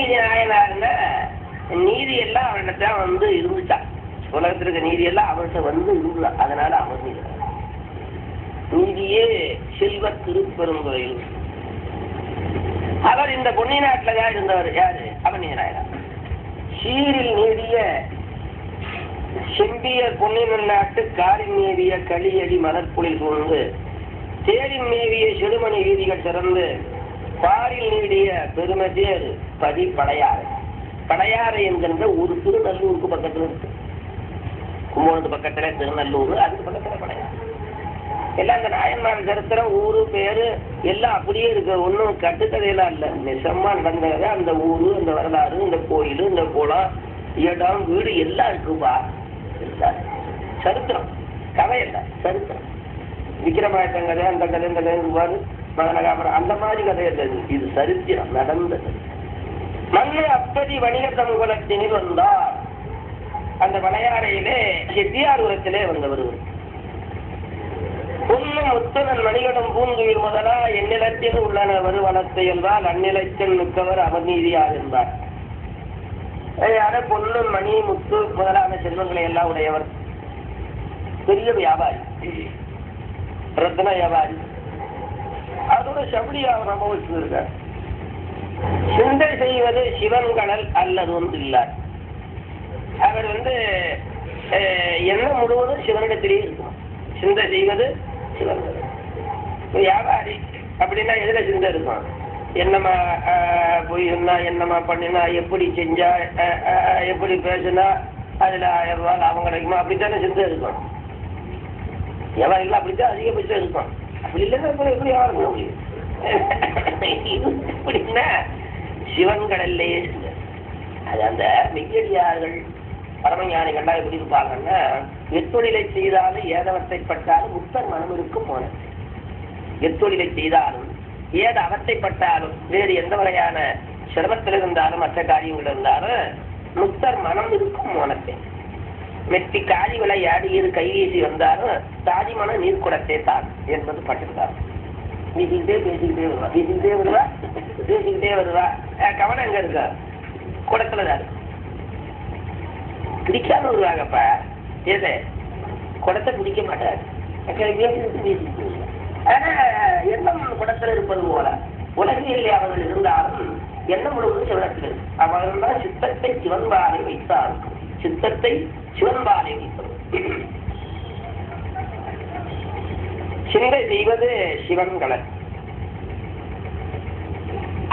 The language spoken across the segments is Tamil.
நீதி நாயனாருன்னா நீதி எல்லாம் அவன்கிட்ட தான் வந்து இருந்துச்சான். உலகத்தில் இருக்க நீதி எல்லாம் அவன்கிட்ட வந்து இருந்துதான். அதனால அவன் நீதியே செல்வ திருப்பெருந்துறையில் அவர் இந்த பொன்னி நாட்டில தான் இருந்தவர். யாரு? அவன் நாயனார். சீரில் நீடிய செம்பிய பொன்னின் நாட்டு காரின் நீடிய களியடி மலர்புலில் சூழ்ந்து தேரின் மேவிய செடுமணி வீதிகள் சிறந்து பாரில் நீடிய பெருமதேர் பதி படையாறு. படையாறு என்கின்ற ஒரு திருநல்லூருக்கு பக்கத்தில் இருக்கு. கும்போணத்து பக்கத்துல திருநல்லூர், அதுக்கு பக்கத்துல படையாறு. எல்லாம் அந்த நாயன்மார் சரித்திரம் ஊரு பேரு எல்லாம் அப்படியே இருக்கு. ஒன்னும் கட்டுக்கதையெல்லாம் இல்ல, நிஜமா நடந்தது. அந்த ஊரு, அந்த வரலாறு, இந்த கோயில், இந்த குளம், இடம், வீடு எல்லாம் இருக்குப்பா. சரித்திரம், கதை இல்ல, சரித்திரம். விக்கிரமாயத்தன் கதை, அந்த கதை, இந்த கதை இருப்பாரு, மகனகாபுரம், அந்த மாதிரி கதை இருந்தது. இது சரித்திரம் நடந்தது. மண்ணு அப்படி வணிக சமூகத்தினில் வந்தார். அந்த வளையாறையிலே செட்டியார்புரத்திலே வந்தவர். பொன்னும் முத்தனன் மணிகடம் பூங்குயில் முதலா எந்நிலத்தில் உள்ளனவர் வளர்த்த என்பால் அந்நிலத்தில் மிக்கவர் அவநீதியாக இருந்தார். பொன்னும் மணி முத்து முதலான செல்வங்களை எல்லாம் உடையவர். பெரிய வியாபாரி, ரத்ன வியாபாரி. அதோட சபடி அவர் அனுபவிச்சிருக்கார். சிந்தை செய்வது சிவன்கடல் அல்லது ஒன்று இல்லார். அவர் எண்ணம் முழுவதும் சிவனிடத்திலேயே இருக்கும். சிந்தை செய்வது சிவன்கடல். வியாபாரி அப்படின்னா எதுல சிந்தை இருக்கும்? என்னமா போயிருந்தா, என்னமா பண்ணினா, எப்படி செஞ்சா, எப்படி பேசுனா அதுல 1000 ரூபாய் லாபம் கிடைக்குமா, அப்படித்தானே சிந்தை இருக்கும். வியாபாரிகள் அப்படித்தான் அதிகபட்சம் இருக்கும். அப்படி இல்லைன்னா எப்படி வியாபாரம் பண்ண முடியும்? எப்படின்னா சிவன்கடல்லையே சிந்தை. அது அந்த மெய்யடியார்கள் பரமஞானிகள்லாம் எப்படி இருப்பாங்கன்னா, எத்தொழிலை செய்தாலும் ஏதவத்தை பட்டாலும் முக்தர் மனம் இருக்கும் போன. எத்தொழிலை செய்தாலும் ஏத அவத்தைப்பட்டாலும் வேறு எந்த வகையான சிரமத்தில் இருந்தாலும் மற்ற காரியங்கள் இருந்தாலும் முக்தர் மனம் இருக்கும் மோனத்தை. மெட்டி காதி விளையாடி இரு கைவீசி வந்தாலும் தாதி மன நீர் குடத்தை தான் என்பது பட்டிருந்தார். வீசிக்கிட்டே பேசிக்கிட்டே வருவா, வீசிக்கிட்டே வருவா, பேசிக்கிட்டே வருவா. கவனம் எங்க இருக்கா? குடத்துலதான் குடிக்காம வருவாங்கப்பா. ஏதே குடத்தை குடிக்க மாட்டாரு. ஆனா எண்ணம் குடத்துல இருப்பது போல உலகில் அவர்கள் இருந்தாலும் எண்ணம் முழுவதும் சிவனத்தில் இருக்கு. அவர்கள் தான் சித்தத்தை சிவன்பாலை வைத்தார். சித்தத்தை சிவன்பாலை வைத்தது. சிந்தை செய்வது சிவன்களன்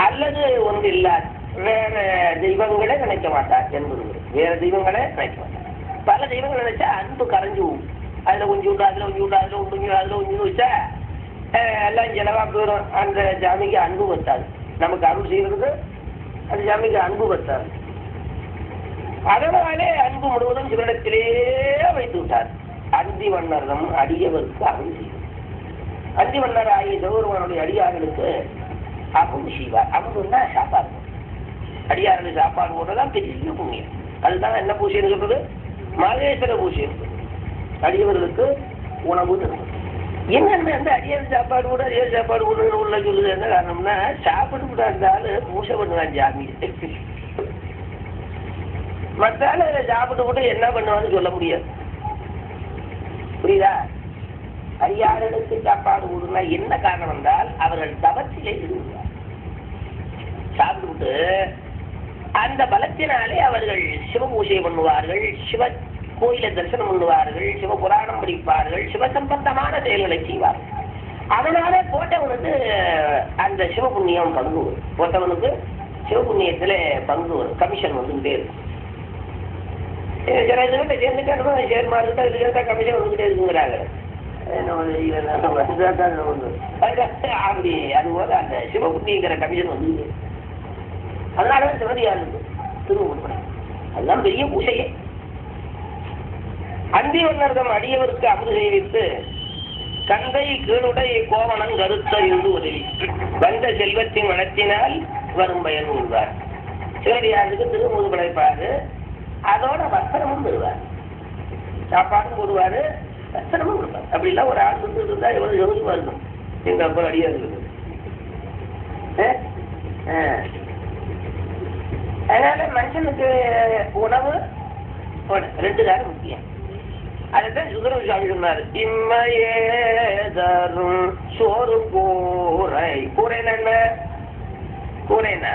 அல்லது ஒன்று இல்லாது வேற தெய்வங்களே நினைக்க மாட்டார் என்பது. வேற தெய்வங்களே நினைக்க மாட்டார். பல தெய்வங்கள் நினைச்சா அன்பு கரைஞ்சு போகும். அதுல கொஞ்சம் விட்டு, அதுல கொஞ்சம் விட்டு, அதுல கொஞ்சம், அதுல கொஞ்சம் வச்சா எல்லாம் செலவா போயிடும். அந்த ஜாமிக்கு அன்பு பத்தாது. நமக்கு அருள் செய்யறது அந்த ஜாமிக்கு அன்பு பத்தாது. அதனாலே அன்பு முழுவதும் சிவனிடத்திலேயே வைத்து விட்டார். அந்தி வண்ணரம் அடியவருக்கு அருள் செய்வார். அந்தி வண்ணர் ஆகிய சிவபெருமானுடைய அடியார்களுக்கு அருள் செய்வார். அருள்னா சாப்பாடு. அடியார்களுக்கு சாப்பாடு போடுறதுதான் பெரிய புண்ணியம். அதுதான் என்ன பூஜைன்னு சொல்றது? மகேஸ்வர பூஜை. அடியவர்களுக்கு உணவு என்னென்ன அந்த அடியார் சாப்பாடு கூட அடியார் சாப்பாடு கூட உள்ள சொல்லுது. என்ன காரணம்னா சாப்பிட்டு கூட இருந்தாலும் பூஜை பண்ணுவான் ஜாமி. மற்றாலும் சாப்பிட்டு கூட என்ன பண்ணுவான்னு சொல்ல முடியாது. புரியுதா? அடியார்களுக்கு சாப்பாடு கொடுனா என்ன காரணம் என்றால் அவர்கள் தவத்திலே இருந்தார். சாப்பிட்டு அந்த பலத்தினாலே அவர்கள் சிவ பூஜை பண்ணுவார்கள், சிவ கோயிலை தரிசனம் பண்ணுவார்கள், சிவ புராணம் படிப்பார்கள், சிவ சம்பந்தமான செயல்களை செய்வார்கள். அதனாலே போட்டவனுக்கு அந்த சிவ புண்ணியம் பங்கு வரும். போட்டவனுக்கு சிவ புண்ணியத்துல பங்கு வரும். கமிஷன் வந்துகிட்டே இருக்கும். சில இதுகிட்ட சேர்ந்துட்டா சேர்மார்கிட்ட இதுக்கிட்ட கமிஷன் வந்துகிட்டே இருக்குங்கிறாங்க. அப்படி அதுபோல அந்த சிவ புண்ணியங்கிற கமிஷன் வந்து அதனாலதான் சிவதியாருக்கு திரும்ப அதுதான் பெரிய பூசையே. அந்தி வண்ணர்தம் அடியவருக்கு அமுது செய்வித்து கந்தை கீழுடை கோவணம் கருத்த இருந்து உதவி வந்த செல்வத்தின் வளத்தினால் வரும் பயன் உள்வார். சிவடியாருக்கு திருமுது படைப்பாரு. அதோட வஸ்திரமும் பெறுவார். சாப்பாடும் போடுவாரு, வஸ்திரமும் கொடுப்பாரு. அப்படிலாம் ஒரு ஆள் வந்து இருந்தா எவ்வளவு யோசிப்பா இருக்கும். எங்க அப்பா அடியா இருக்குது. மனுஷனுக்கு உணவு ரெண்டு தாரம் முக்கியம். அதைத்தான் சுந்தரம் சுவாமி சொன்னார். இம்மையே தரும் சோறு கூரை. கூரைன்னா என்ன? கூரை என்ன?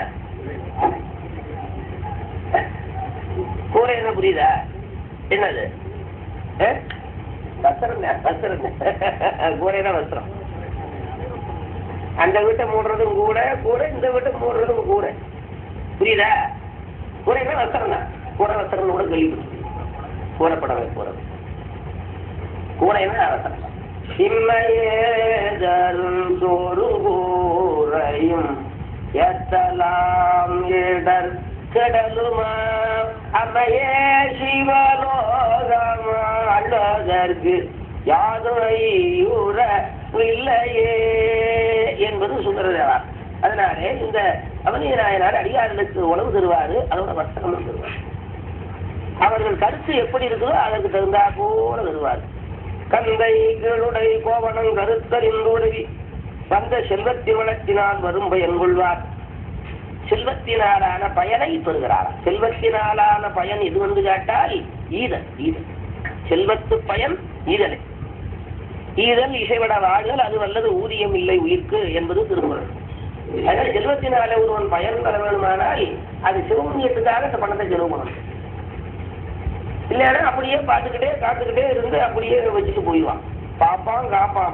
கூரை என்ன புரியுதா? என்னது? வஸ்திரம். வஸ்திரம் கூரைனா வஸ்திரம். அந்த வீட்டை மூடுறதும் கூட கூட, இந்த வீட்டை மூடுறதும் கூட. புரியுதா? கூரைனா வஸ்திரம் தான். கூரை வஸ்திரம் கூட கேள்விப்படும். கூறப்படவே போறது கூரைனா வஸ்திரம். சிம்மையேதரும் சோறுகூரையும் எத்தலாம் இடர் கடலுமா அம்மையே சிவலோகமா அல்லதற்கு யாதுரையுறவில்லையே என்பது சுந்தரதேவா. அதனாலே இந்த அவனிய நாயனார் அடியார்களுக்கு உணவு தருவாரு, அதோட வஸ்திரமும் தருவார். அவர்கள் கருத்து எப்படி இருக்குதோ அதற்கு தகுந்தா போல தருவார். கந்தை கீழுடை கோவணம் கருத்தறிந்துடவி வந்த செல்வத்தின் வளத்தினால் வரும் பயன் கொள்வார். செல்வத்தினாலான பயனை பெறுகிறார். செல்வத்தினாலான பயன் எது வந்து கேட்டால் ஈதல். ஈதல் செல்வத்து பயன் ஈதல். ஈதல் இசைவிட வாழ்தல் அது வல்லது ஊதியம் இல்லை உயிர்க்கு என்பது திருக்குறள். அதனால செல்வத்தினால ஒருவன் பயன் பெற வேண்டுமானால் அது சிவமுன்னியத்துக்காக அந்த பணத்தை செலவு பண்ணணும். இல்லைன்னா அப்படியே காத்துக்கிட்டே இருந்து அப்படியே வச்சுட்டு போயிடுவான். பாப்பான் காப்பான்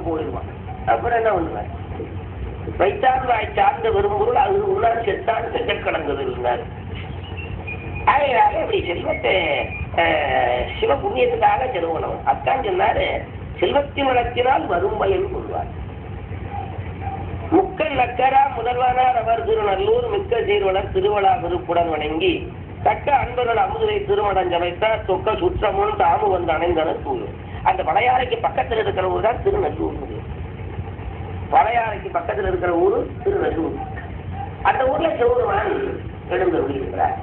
போயிடுவான். அப்புறம் என்ன பண்ணுவார்? வைத்தான் வாய் சார்ந்த விரும்புகள் அது உள்ளார் செத்தான் செஞ்ச கடந்தது இருந்தார். அதனால இப்படி செல்வத்தை சிவ புண்ணியத்துக்காக செலவணும். அத்தான் சொன்னாரு, செல்வத்தின் வளர்த்தினால் வரும் பயன் கொள்வார். முக்கல் நக்கரா முதல்வனார் அவர் திருநல்லூர் மிக்க சீர்வளர் திருவளா விருப்புடன் வணங்கி தக்க அன்பர்கள் அமுதுரை திருமணஞ்ச வைத்தார் தொக்க சுற்றமும் தாமு வந்து அணைந்தனர் தூர். அந்த பழையாறைக்கு பக்கத்தில் இருக்கிற ஊர் தான் திருநல்லூர். பழையாறைக்கு பக்கத்தில் இருக்கிற ஊரு திருநல்லூர். அந்த ஊர்ல சிவருமான் எழுந்தருளி இருக்கிறார்.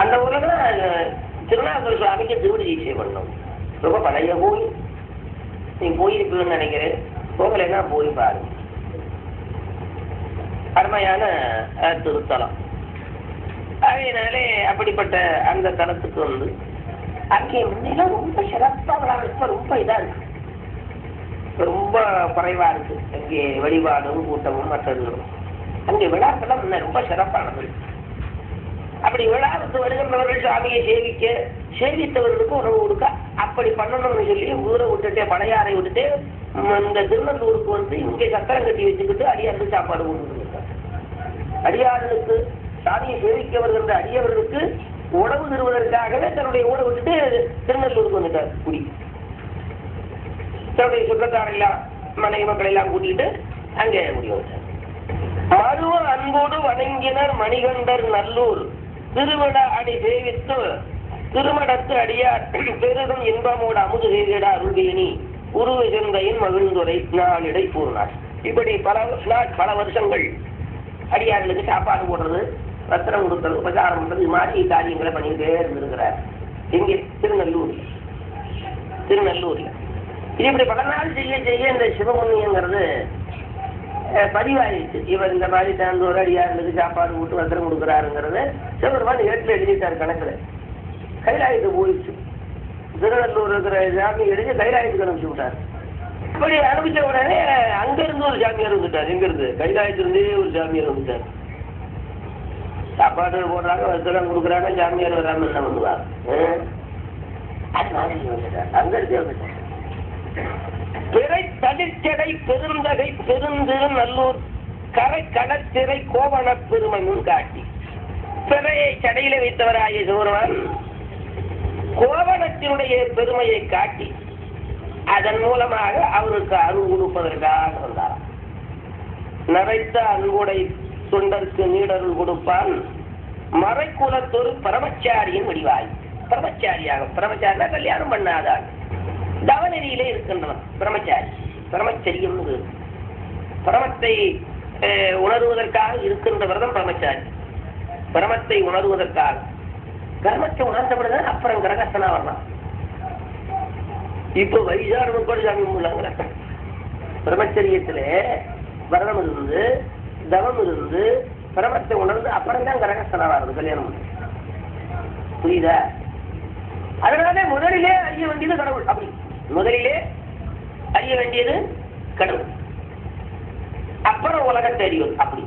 அந்த ஊர்ல தான் திருநாகர் சுவாமிக்கு திருவடி தீட்சை பண்ணோம். ரொம்ப பழைய கோயில். நீ போயிருப்பீங்கன்னு நினைக்கிறேன். போகலைன்னா போய் பாரு. அருமையான திருத்தலம். அதனாலே அப்படிப்பட்ட அந்த தலத்துக்கு வந்து அங்கே முன்னெல்லாம் ரொம்ப சிறப்பா விழாவிற்ப ரொம்ப இதா இருக்கு. ரொம்ப குறைவா இருக்கு. அங்கே வழிபாடும் கூட்டமும் மற்றதுகளும். அங்கே விழாக்கெல்லாம் முன்ன ரொம்ப சிறப்பானது. அப்படி விழாவுக்கு வருகின்றவர்கள் சுவாமியை சேவித்தவர்களுக்கு உணவு கொடுக்க அப்படி பண்ணணும்னு சொல்லி ஊரை விட்டுட்டே பழையாறை விட்டுட்டு இந்த திருநெல்லூருக்கு வந்து இங்கே சக்கரம் கட்டி வச்சுக்கிட்டு அடியாருக்கு சாப்பாடு கொடுத்துருக்காங்க. அடியார்களுக்கு சாமியை சேவிக்க வருகின்ற அடியவர்களுக்கு உணவு தருவதற்காகவே தன்னுடைய ஊரை விட்டுட்டு திருநெல்லூருக்கு வந்துட்டார். குடி தன்னுடைய சொந்தக்காரெல்லாம் மனைவி மக்கள் எல்லாம் கூட்டிட்டு அங்கே முடிவு. மருவ அன்போடு வணங்கினர் மணிகண்டர் நல்லூர் திருவிழா அணி சேவித்து திருமடத்து அடியார் பெருதும் இன்பமோடு அமுது செய்திட அருள்வேணி உருவ சிந்தையின் மகிழ்ந்துரை நாளிடை கூறினார். இப்படி பல வருஷங்கள் அடியார்களுக்கு சாப்பாடு போடுறது, வஸ்திரம் கொடுக்கிறது, உபசாரம் பண்றது, இது மாதிரி காரியங்களை பண்ணிக்கிட்டே இருந்திருக்கிறார். எங்கே? திருநல்லூர்ல. இது இப்படி பல நாள் செய்ய இந்த சிவமுன்னியங்கிறது பதிவாயிடுச்சு. இவர் இந்த மாதிரி தந்தோர் அடியார்களுக்கு சாப்பாடு போட்டு வஸ்திரம் கொடுக்குறாருங்கிறது சிவபெருமான் ஏட்டில் எழுதிட்டார் கணக்குல. கைலாயத்துக்கு போயிடுச்சு. திருநல்லூர் இருக்கிற சாமி எழுதி கைலாயத்துக்கு அனுப்பிச்சு விட்டார். இப்படி அனுப்பிச்ச உடனே அங்கிருந்து ஒரு சாமியார் வந்துட்டார். எங்கிருந்து? கைலாயத்திலிருந்தே ஒரு சாமியார் வந்துட்டார். சாப்பாடு போடுறாங்க, வஸ்திரம் கொடுக்குறாங்க, சாமியார் வராம என்ன பண்ணுவார்? அங்கிருந்தே வந்துட்டார். பிறை தடிச்சடை பெருந்தகை பெருந்திரு நல்லூர் கரை கடற்சிறை கோவண பெருமை முன்காட்டி பிறையை சடையில வைத்தவராகிய சிவருமான் கோவணத்தினுடைய பெருமையை காட்டி அதன் மூலமாக அவருக்கு அருள் கொடுப்பதற்காக வந்தாராம். நரைத்த அன்புடை தொண்டருக்கு நீடருள் கொடுப்பான் மறைக்குலத்தொரு பரமச்சாரியின் வடிவாய். பிரம்மச்சாரினா கல்யாணம் பண்ணாதான் தவநெறியிலே இருக்கின்றவன் பிரம்மச்சாரி. பிரம்மச்சரியம் பிரமத்தை உணர்வதற்காக இருக்கின்றவர் தான் பிரம்மச்சாரி. பிரமத்தை உணர்வதற்காக கர்மத்தை உணர்ந்தபடிதான் அப்புறம் கிரகஸ்தனா வரலாம். இப்ப வைசார முப்பது சாமி கும்பிடலாங்கிற பிரம்மச்சரியத்துல விரதம் இருந்து தவம் இருந்து பிரமத்தை உணர்ந்து அப்புறம் தான் கரகஸ்தனா வர்றது கல்யாணம். புரியுதா? அதனால முதலிலே அறிய வேண்டியது கடவுள். அப்படி முதலிலே அறிய வேண்டியது கடவுள், அப்புறம் உலகத்தை அறிவது. அப்படி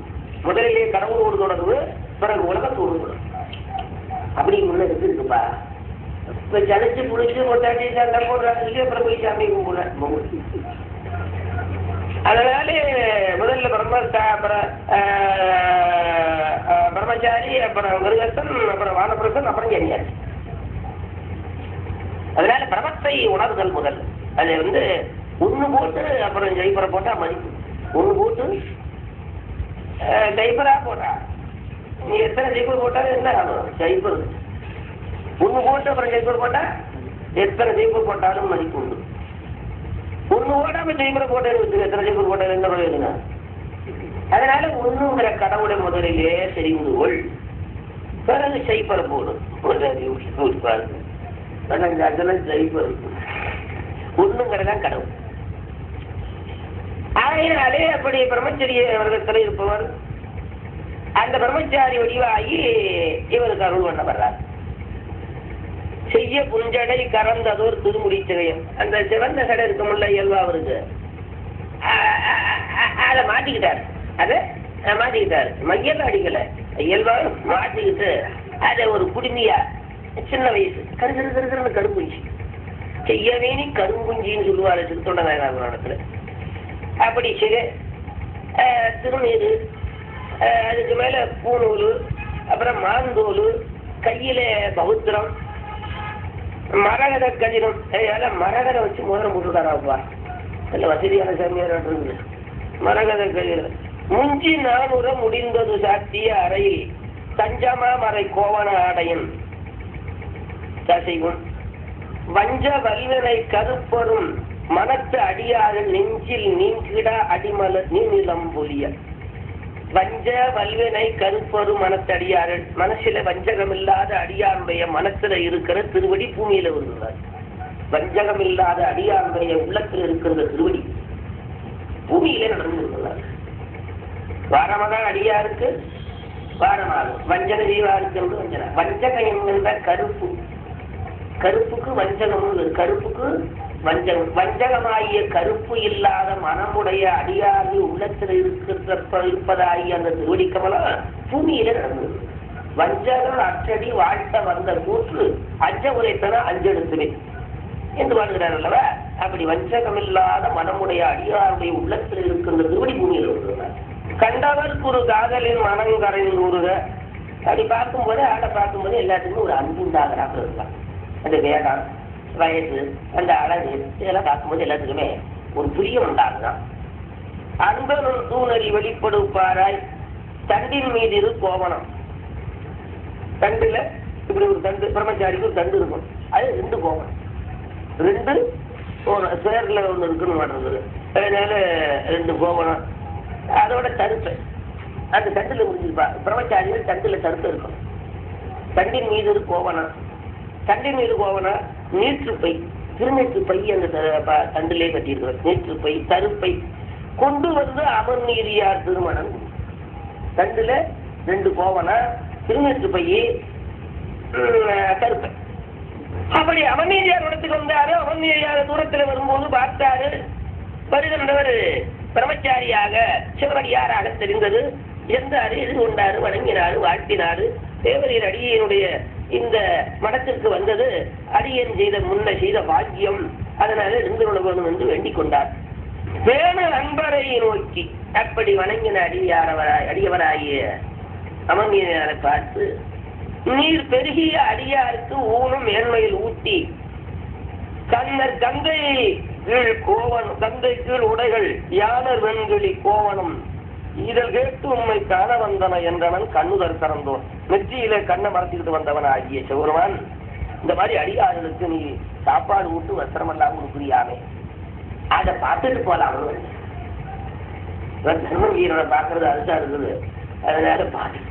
முதலிலே கடவுளோடு தொடர்பு, பிறகு உலகத்தோடு தொடர்பு. அப்படி முன்ன இருக்குப்பா. இப்ப ஜனிச்சு புடிச்சு கொண்டாடி சண்டை போடுறாங்க, அப்புறம் போய் சாமி கும்பிடுறாங்க. அதனால முதல்ல பிரம்மச்சாரி, அப்புறம் மிருகத்தன், அப்புறம் வானப்பிரசன், அப்புறம் ஜன்யாசி. அதனால பிரமத்தை உணர்தல் முதல். அது ஒண்ணு போட்டு அப்புறம் ஜெய்பரை போட்டா மதிப்பு. ஒண்ணு போட்டு ஜெய்பரா போட்டா நீ எத்தனை ஜெய்பர் போட்டாலும் என்ன ஆகும்? ஜெய்பர் ஒண்ணு போட்டு அப்புறம் ஜெய்பர் போட்டா எத்தனை ஜெய்பர் போட்டாலும் மதிப்பு உண்டு. ஒண்ணு போட்டாம ஜெய்பரை போட்டேன்னு வச்சு எத்தனை ஜெய்பர் போட்டாலும் என்ன பிரயோஜனம்? அதனால ஒண்ணுங்கிற கடவுளை முதலிலே தெரிந்து கொள், பிறகு ஜெய்பரை போடும். ஜெய்பர் ஒண்ணுங்கிறதான் கடவுள். ஆகையினாலே அப்படி பிரம்மச்சரிய வர்க்கத்தில் இருப்பவர் அந்த பிரம்மச்சாரி வடிவாகி இவருக்கு அருள் பண்ண வர்றார். செய்ய புஞ்சடை கறந்ததோர் திருமுடி சிறையம். அந்த சிவந்த கடை இருக்கும்ல இயல்பா அவருக்கு, அதை மாட்டிக்கிட்டாரு. மையெல்லாம் அடிக்கல, இயல்பா மாட்டிக்கிட்டு அதை ஒரு குடுமையா சின்ன வயசு கருன்னு கரும்புஞ்சி செய்யவேணி கரும்புஞ்சின்னு சொல்லுவாரு திருத்தொண்டகாரத்துல. அப்படி திருநீரு, அதுக்கு மேல பூநூல், அப்புறம் மாந்தோல், கையில பௌத்திரம், மரகத கதிரம். மரகத வச்சு மோதிரம் போட்டுட்டாராப்பா, நல்ல வசதியான சாமியார் இருக்குது. மரகத கதிரம் முஞ்சி 400 முடிந்தது சாத்திய அறையில் தஞ்சமா மறை கோவன ஆடையன் தசைவும் வஞ்ச வல்வனை கருப்பரும் மனத்து அடியாறு நெஞ்சில் நீங்கிட அடிமல நீநிலம் பொலிய. வஞ்ச வல்வனை கருப்பரும் மனத்து அடியாறு, மனசுல வஞ்சகம் இல்லாத அடியாருடைய மனசுல இருக்கிற திருவடி பூமியில வருகிறார். வஞ்சகம் இல்லாத அடியாருடைய உள்ளத்தில் இருக்கிற திருவடி பூமியில நடந்திருக்கிறார். வாரமாக அடியாருக்கு வாரமாகும், வஞ்சக ஜீவாருக்கு வஞ்சன. வஞ்சகம் என்கின்ற கருப்பு, கருப்புக்கு வஞ்சகம், கருப்புக்கு வஞ்சகம். வஞ்சகமாகிய கருப்பு இல்லாத மனமுடைய அடியாகி உள்ளத்தில் இருப்பதாகி அந்த திருவடி கமலம் பூமியில நடந்தது. வஞ்சகம் அச்சடி வாழ்த்த வந்த கூற்று அஞ்ச உரைத்தன அஞ்செடுத்துவே என்று வாழ்கிறார் அல்லவா? அப்படி வஞ்சகம் இல்லாத மனமுடைய அடியாருடைய உள்ளத்தில் இருக்கின்ற திருவடி பூமியில் வருகிறார். கண்டவருக்கு ஒரு காதலின் மனங்கரையில் ஊறுக. அப்படி பார்க்கும்போது ஆடை பார்க்கும்போது எல்லாத்துக்குமே ஒரு அன்புண்டாகிறாக இருக்கலாம். அந்த வேடம், வயசு, அந்த அழகு, இதெல்லாம் பார்க்கும்போது எல்லாத்துக்குமே ஒரு பிரியம் உண்டாகுதான். அன்பனும் தூணறி வெளிப்படுப்பாராய் தண்டின் மீது இரு கோவணம். தண்டுல இப்படி ஒரு தண்டு, பிரம்மச்சாரிக்கு ஒரு தண்டு இருக்கும், அது 2 கோவணம், 2 சேர்ல ஒண்ணு இருக்குன்னு மாட்டேங்குது. அதனால 2 கோவணம், அதோட தருப்பை அந்த தண்டுல முடிஞ்சிருப்பா. பிரம்மச்சாரிகள் தண்டுல தருப்பை இருக்கும். தண்டின் மீது ஒரு கோவணம், தண்டின் மீது கோவனா நீற்றுப்பை, திருநீற்று பை அந்த தண்டிலே கட்டியிருக்கிறார். நீற்றுப்பை, தருப்பை கொண்டு வந்து அமர்நீரியார் திருமணம். தண்டுல 2 கோவனா, திருநீற்று பை, தருப்பை. அப்படி அமர்நீரியார் இடத்துக்கு வந்தாரு. அமர்நீரியார் தூரத்துல வரும்போது பார்த்தாரு, வருகின்றவர் பிரம்மச்சாரியாக சிவனடியாராக தெரிந்தது. இருந்தாரு, எது கொண்டாரு, வணங்கினாரு, வாழ்த்தினாரு. தேவரீர் அடியனுடைய இந்த மடத்திற்கு வந்தது அடியன் செய்த முன்ன செய்த பாக்கியம், அதனால எழுந்துள்ள வேணும் என்று வேண்டிக் கொண்டார். வேணு அன்பரை நோக்கி அப்படி வணங்கின அடியவராகிய அமர்நீரை பார்த்து, நீர் பெருகிய அடியாருக்கு ஊனும் மேன்மையில் ஊட்டி கண்ணர் கங்கை கீழ் கோவனம், கங்கை கீழ் உடைகள் யானர் வெண்கிளி கோவனம் இதழ் கேட்டு உண்மை காண வந்தன என்றவன் கண்ணுதர் திறந்தோன். நெற்றியில கண்ணை மறைச்சிக்கிட்டு வந்தவன் ஆகிய சிவருமான், இந்த மாதிரி அடியார்களுக்கு நீ சாப்பாடு விட்டு வஸ்திரம் எல்லாம் கொடுக்குறியாமே, அதை பார்த்துட்டு போலாம். தர்ம வீரனை பார்க்கறது அதுதான் இருக்குது, அதனால பார்த்து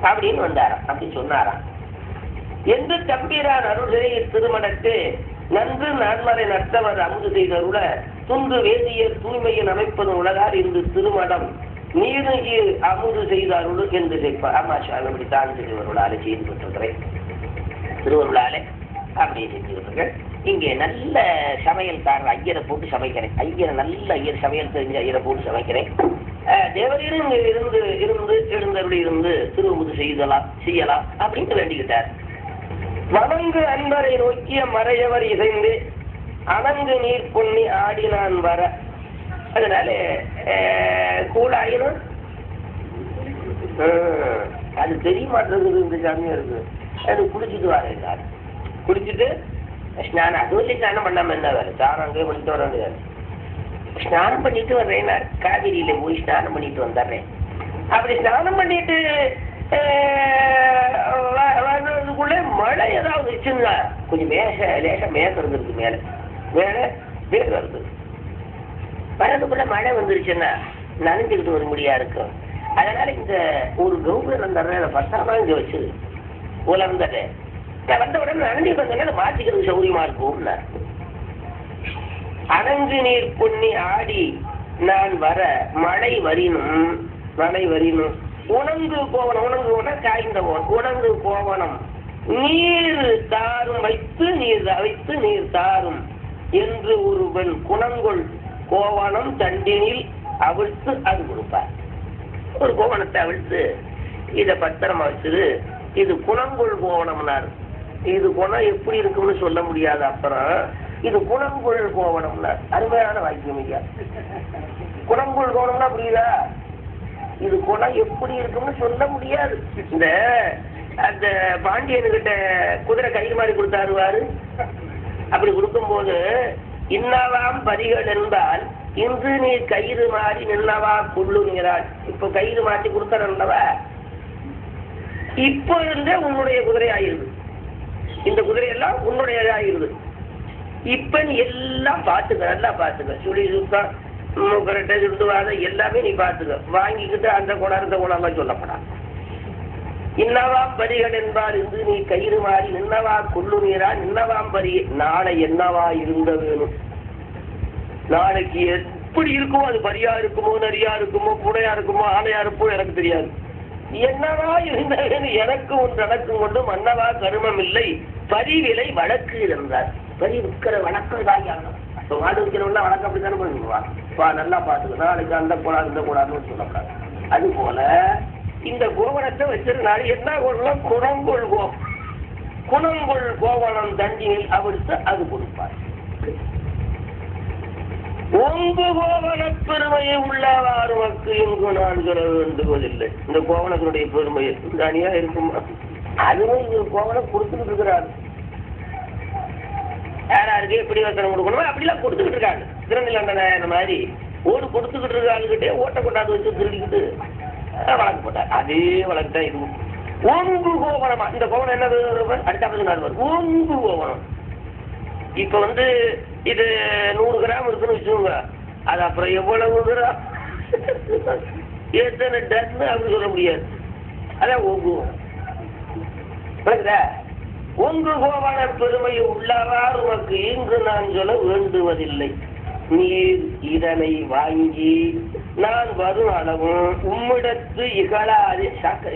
அப்படின்னு வந்தாராம். அப்படி சொன்னாராம். என்று தம்பிரான் அருள்களை திருமணத்து நன்று நான்மறை நட்டவர் அமுது செய்தருள துன்று வேதியர் தூய்மையின் அமைப்பது உலகார் இன்று திருமணம் நீருகி அமுது செய்தாருள் என்று செய்ப்பார். ஆமா சாமி அப்படித்தான் திருவருளாலே செய்து பெற்றிருக்கிறேன். திருவருளாலே அப்படியே செஞ்சுக்கிட்டு இருக்கேன். இங்கே நல்ல சமையல்காரர் ஐயரை போட்டு சமைக்கிறேன். ஐயர் சமையல் தெரிஞ்ச ஐயரை போட்டு சமைக்கிறேன். தேவரீரும் இருந்து எழுந்தருளி இருந்து திருவுமுது செய்யலாம் அப்படின்னு வேண்டிக்கிட்டார். வணங்கு அன்பரை நோக்கிய மறையவர் இசைந்து அணங்கு நீர் பொன்னி ஆடினான் வர. அதனால கூழாயினும் அது தெரிய மாட்டேங்குது. இந்த சாமியா இருக்கு. அது குளிச்சுட்டு வரேன். குளிச்சுட்டு ஸ்நானம் அதுவும் ஸ்நானம் பண்ணாம என்ன வேலை? சாரம் அங்கே பண்ணிட்டு வர வேண்டியது. ஸ்நானம் பண்ணிட்டு வர்றேன். காவிரியில போய் ஸ்நானம் பண்ணிட்டு வந்துடுறேன். அப்படி ஸ்நானம் பண்ணிட்டு வர்றதுக்குள்ள மழை ஏதாவது வச்சுங்களா? கொஞ்சம் லேசா மேகம் இருந்திருக்கு. மேல வேர் வருது. வரதுக்குள்ள மழை வந்துருச்சுன்னா நனைஞ்சுக்கிட்டு வர முடியா இருக்கும். அதனால இந்த ஒரு கௌபுரம் அந்த பத்தாமா இங்க வச்சு உலர்ந்தது. வந்த உடனே நனைஞ்சுட்டு வந்தா மாற்றிக்கிறது சௌரியமா இருக்கும். அணங்கு நீர் பொன்னி ஆடி நான் வர மழை வரினும் உணங்கு போவனம். உணங்கு காய்ந்த உணங்கு போவனம் நீர் தாரும் வைத்து நீர் தாரும் என்று ஒருவன் குணங்கொள் கோவணம் தண்டினில் அவிழ்த்து அது கொடுப்பார். ஒரு கோவணத்தை அவிழ்த்து இதை பத்திரமா வச்சுது. இது குணங்கொள் கோவணம்னாரு. இது குணம் எப்படி இருக்கும்னு சொல்ல முடியாது. அப்புறம் இது குணங்கொள் கோவணம்னார். அருமையான வாக்கியம் ஐயா. குணங்கொள் கோவணம்னா புரியுதா? இது குணம் எப்படி இருக்கும்னு சொல்ல முடியாது. இந்த அந்த பாண்டியன்கிட்ட குதிரை கயிறு மாதிரி கொடுத்தாருவாரு. அப்படி கொடுக்கும்போது இன்னவாம் பரிகள் என்றால் இன்று நீ கயிறு மாறி நின்னவா கொள்ளுங்கிறாள். இப்ப கயிறு மாற்றி கொடுத்தவா இப்ப இருந்தே உன்னுடைய குதிரை ஆயிருது. இந்த குதிரையெல்லாம் உன்னுடையதாயிருது. இப்ப நீ எல்லாம் பாத்துக்க, நல்லா பாத்துக்க. சுழி சுத்தம் கரெக்டா சுட்டுவாத எல்லாமே நீ பாத்துக்க. வாங்கிக்கிட்டு அந்த குணம் சொல்லப்படாது. இன்னவாம் பரிகள் என்பார் இன்று நீ கயிறு மாறி நின்னவா கொள்ளுநீரா நின்னவாம் பரி. நாளை என்னவா இருந்த வேணும்? நாளைக்கு எப்படி இருக்குமோ, அது பரியா இருக்குமோ, நரியா இருக்குமோ, புடையா இருக்குமோ, ஆலையா இருப்போ எனக்கு தெரியாது. என்னவா இருந்த வேணும்? எனக்கு ஒன்று நடக்கும் கொண்டு மன்னவா கருமம் இல்லை பரிவிலை வழக்கு இருந்தார். பரி விற்கிற வழக்கம் தாயாகணும். இப்போ மாடு விற்கிறவங்க வழக்கம் அப்படித்தானே பண்ணுவான். நல்லா பார்த்துக்க. நாளைக்கு அந்த கூடாது இந்த கூடாதுன்னு சொல்லக்கூடாது. அது போல இந்த கோவணத்தை வச்சிருந்தாரு. என்ன கொள்ளலாம்? குணங்கொள் கோவணம் தண்டினில் அவிழ்த்து அது கொடுப்பார். ஒங்கு கோவண பெருமையை உள்ளவாறு மக்கு இங்கு நான் சொல்ல வேண்டுவதில்லை. இந்த கோவணத்தினுடைய பெருமையை தனியா இருக்குமா? அதுவும் இங்க கோவணம் கொடுத்துக்கிட்டு இருக்கிறாரு. யாராருக்கு எப்படி வசனம் கொடுக்கணுமோ அப்படிலாம் கொடுத்துக்கிட்டு இருக்காங்க. திருநெல்வேலி இந்த மாதிரி ஓடு கொடுத்துக்கிட்டு இருக்காங்ககிட்டே ஓட்டை கொண்டாந்து வச்சு திருடிக்கிட்டு வழக்கு போட்டார். அதே வழக்கு தான் இருக்கும். ஒங்கு கோவணமா? இந்த கோவணம் என்ன அடுத்த ஒங்கு கோவணம். இப்ப இது 100 கிராம் இருக்குன்னு வச்சுக்கோங்க. அது அப்புறம் எவ்வளவு கிராம் எத்தனை டன் அப்படின்னு சொல்ல முடியாது. அதான் ஒங்கு ஒங்கு கோவண பெருமை உள்ளவாறு உனக்கு இங்கு நான் சொல்ல வேண்டுவதில்லை. நீர் இதனை வாங்கி நான் வரும் அளவும் உம்மிடத்து இகழாதே.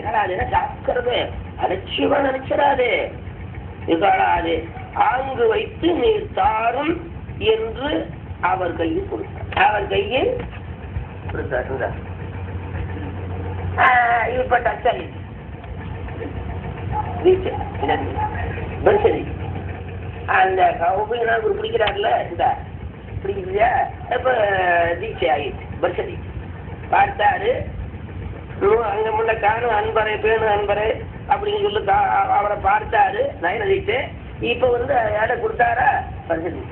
இகழாதேன்னா சாக்கிறதே அலட்சியமா நினைச்சிடாதே. இகழாதே ஆங்கு வைத்து நீர் தாரும் என்று அவர் கையில் கொடுத்தார். அவர் கையில் கொடுத்தார். இப்ப டச்சாலி அந்த பிடிக்கிறாருல இந்த பிடிக்கலையா? இப்ப தீட்சை ஆகிடுச்சு. பர்சதி பார்த்தாரு. அங்க முன்ன காணும் அன்பரை பேணு அன்பரை அப்படின்னு சொல்லி அவரை பார்த்தாரு. நயன தீட்சை. இப்ப ஏட கொடுத்தாரா? பர்சதி.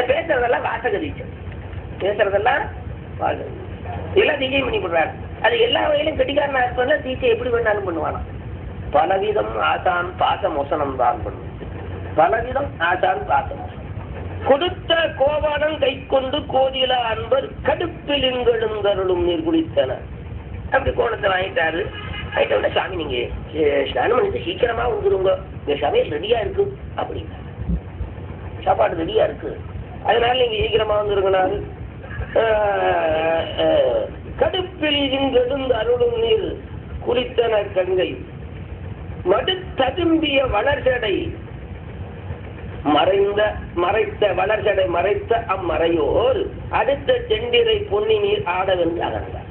பேசுறதெல்லாம் வாசக தீட்சை. பேசுறதெல்லாம் வாசக எல்லாம் தீட்சை பண்ணி கொடுறாரு. அது எல்லா வகையிலும் கெட்டிக்காரனா இருப்பதில் தீட்சை எப்படி வேணாலும் பண்ணுவானா? பலவிதம் ஆசான் பாச மோசனம் தான் பண்ணும். பலவிதம் ஆசான் பாச மோசனம். கொடுத்த கோவானம் கை கொண்டு கோதில அன்பர் கடுப்பில் இங்கெழுந்தருளும் நீர் குடித்தனர். அப்படி கோணத்தை வாங்கிட்டாரு. வாங்கிட்ட சாமி நீங்க ஸ்நானம் பண்ணிட்டு சீக்கிரமா வந்துருங்க, இந்த சமையல் ரெடியா இருக்கு அப்படின்னா. சாப்பாடு ரெடியா இருக்கு, அதனால நீங்க சீக்கிரமா வந்துருங்கனாரு. மடுப்பில் இன்றெழுந்து அருளும் நீர் குளித்தன கங்கை மடுத்ததும்பிய வளர்ச்சடை மறைத்த அம்மறையோர் அடுத்த செண்டிரை பொன்னி நீர் ஆடவென்று அகர்ந்தார்.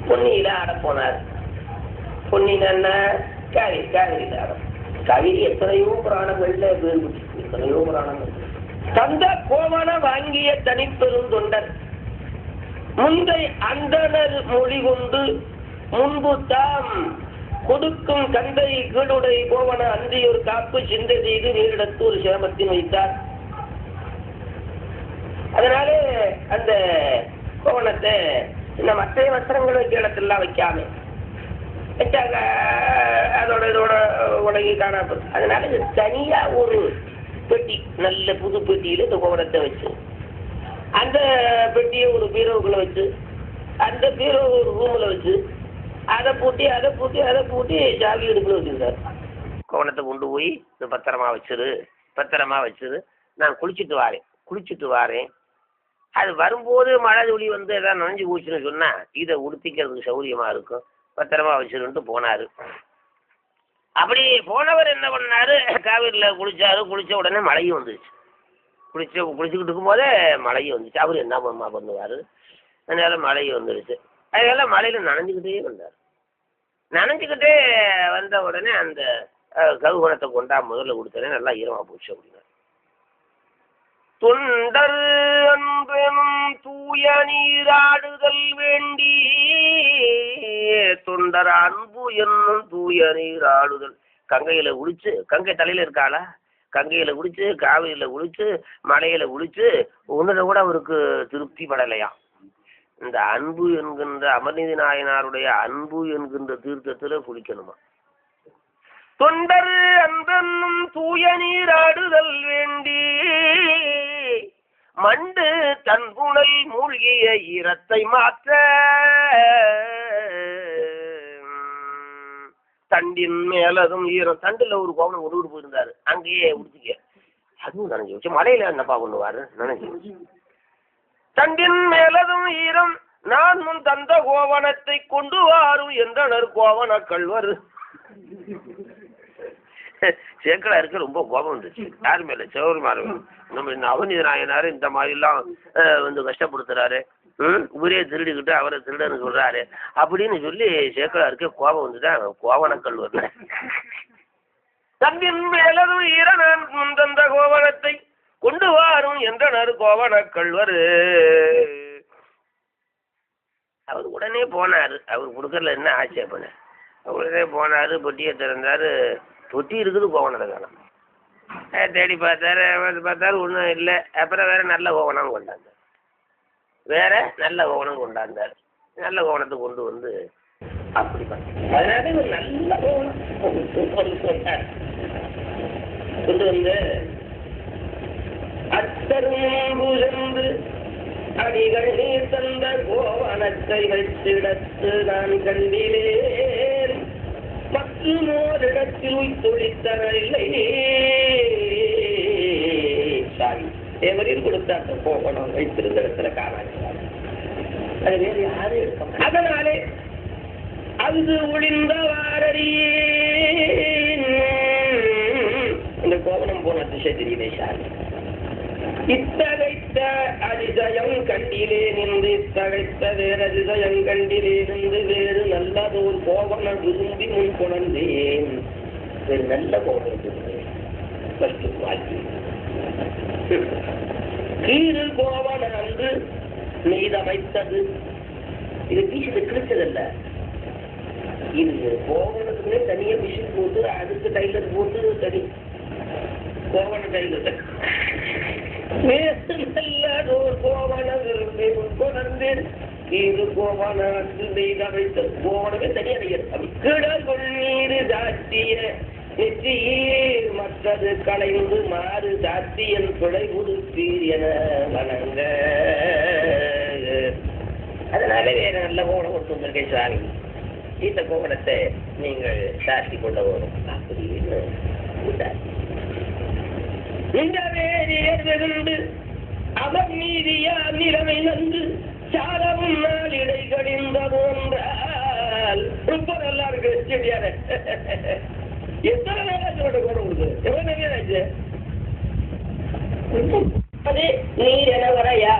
பொன்னியில ஆட போனார். பொன்னின் என்ன காவிரி ஆடம். காவிரி எத்தனையோ புராணங்கள்ல எத்தனையோ புராணங்கள். தந்த கோவண வாங்கிய தனிப்பெருந்தொண்டர் முந்தை அந்தனர் மொழி கொண்டு முன்பு தாம் கொடுக்கும் கந்தை கீழுடை கோவண அந்தியூர் காப்பு சிந்தை செய்து நீரிடத்து ஒரு சிரமத்தின் வைத்தார். அதனாலே அந்த கோவணத்தை இந்த மற்ற வஸ்திரங்கள் வைக்க இடத்துலாம் வைக்காம வச்சாங்க. இதோட உலகி காணப்படும். அதனால இது தனியா ஒரு பெட்டி, நல்ல புது பெட்டியில இந்த கோவணத்தை வச்சு அந்த பெட்டியை ஒரு பீரோவுக்குள்ள வச்சு அந்த பீரோ ஒரு ரூம்ல வச்சு அதை பூட்டி ஜாவி எடுப்புல வச்சிருந்தார். கோவணத்தை கொண்டு போய் பத்திரமா வச்சிரு, நான் குளிச்சுட்டு வாரேன். அது வரும்போது மழை துளி வந்து எதாவது நனைஞ்சு போச்சுன்னு சொன்னா இதை உடுத்திக்கிறதுக்கு சௌரியமா இருக்கும், பத்திரமா வச்சிருன்ட்டு போனாரு. அப்படி போனவர் என்ன பண்ணாரு, காவிரியில குளிச்ச உடனே மழையும் வந்துச்சு. குளிச்சுக்கிட்டு இருக்கும் போதே மழையும் வந்துச்சு. அவர் என்ன பண்ணுவாரு, அதனால மழையும் வந்துருச்சு. அதனால மழையில நனைஞ்சுக்கிட்டே வந்தார். நனைஞ்சுக்கிட்டே வந்த உடனே அந்த கவுகுணத்தை கொண்டா முதல்ல கொடுத்தனே நல்லா ஈரமா போச்சு அப்படின்னா. தொண்டர் அன்பெனும் தூய நீராடுதல் வேண்டி, தொண்டர் அன்பு என்னும் தூய நீராடுதல். கங்கையில குளிச்சு, கங்கை தலையில இருக்காளா, கங்கையில குளிச்சு, காவிரியில குளிச்சு, மலையில குளிச்சு, ஒன்றுல கூட அவருக்கு திருப்தி படலையா. இந்த அன்பு என்கின்ற அமர்நீதி நாயனாருடைய அன்பு என்கின்ற தீர்த்தத்துல குளிக்கணுமா. தொண்டர் அன்பென்னும் தூய நீராடுதல் வேண்டி, மண்டு தன் புனல் மூழ்கிய ஈரத்தை மாற்ற, தண்டின் மேலதும் ஈரம். தண்டுல ஒரு கோவணம் ஒரு போயிருந்தாரு, அங்கேயே உடுத்திக்க. அதுவும் நனைஞ்சு வச்சு மலையில என்னப்பா பண்ணுவாரு, நனைஞ்சு. தண்டின் மேலதும் ஈரம் நான் முன் தந்த கோவணத்தை கொண்டு வாரும் என்றனர் கோவண கல்வர். சேக்கலா இருக்க ரொம்ப கோபம் வந்துச்சு. யார் மேல, சிவருமாறு. நம்ம இந்த அவநீதி நாயனாரு இந்த மாதிரி எல்லாம் வந்து கஷ்டப்படுத்துறாரு, ஊரே திருடிக்கிட்டு அவரை திருடன்னு சொல்றாரு அப்படின்னு சொல்லி சேக்கலா இருக்க கோபம் வந்துதான் கோவண கல்வர். தண்டின் மேலதும் ஈர நான் முன் தந்த கோவணத்தை கொண்டு வாரும் என்றனர் கோவண கல்வர். அவர் உடனே போனாரு. அவர் கொடுக்கறதுல என்ன ஆட்சேபனை. உடனே போனாரு, பொட்டியை திறந்தாரு. பொட்டி இருக்குது, கோவணத்தை காணோம். தேடி பார்த்தாரு ஒன்றும் இல்லை. அப்புறம் வேற நல்ல கோவணம் கொண்டாந்தார். நல்ல கோவணத்தை கொண்டு வந்து அப்படி அதனால நல்ல கோவணம் கொண்டு வந்து அத்தரும்புழந்து அடிகள் நீர் தந்த கோவணத்தை வைத்திடத்து நான் கண்டிலேன். மற்றோரிடத்தில் உய்தொழித்தனில்லை. சாரி, எவரில் கொடுத்த கோவணம் வைத்திருந்த இடத்துல காணாது. அது வேறு யாரும் இருக்க. அதனாலே அது ஒளிந்தவாரடியே இந்த கோவணம் போன திசை தெரியலே. சாரி, இத்தகைத்த அதிசயம் கண்டிலே நின்று, இத்தகைத்த வேறு அதிசயம் கண்டிலே நின்று, வேறு நல்லதோர் கோவணம் விரும்பி முன் கொண்டேன். வேறு நல்ல கோவணம் கீழ் கோவணம் அன்று நெய்தமைத்தது. இது பீசிட்டு கிழிச்சதல்ல, இது கோவணத்துக்குமே தனியா மிஷின் போட்டு அதுக்கு டைலர் போட்டு தனி கோவண டைலர் நல்லதோர் கோவண விரும்பி கொண்டு கீழ் கோவணத்தில் நெய்தமைத்த கோவணமே தனியா நெய்யது. கிடல் கொள்ளீடு சாத்திய நெற்றியீர் மற்றது களைந்து மாறு சாத்தியன் கொலை உடுப்பீர் என வணங்க. அதனால வேற நல்ல கோவணம் கொடுத்து வந்திருக்கேன் சுவாமி, இந்த கோவணத்தை நீங்கள் சாத்தி கொள்ள வரும் அப்படின்னு இந்த வேறியர் வெகுண்டு அவர் மீதியா நிலைமை நன்று சாலமும் நாள் இடை கடிந்தது என்றால் ரொம்ப நல்லா இருக்கு செடியார. எத்தனை நேரம் கூட கொடுக்குது, எவ்வளவு நேரம் ஆச்சு? நீர் என வரையா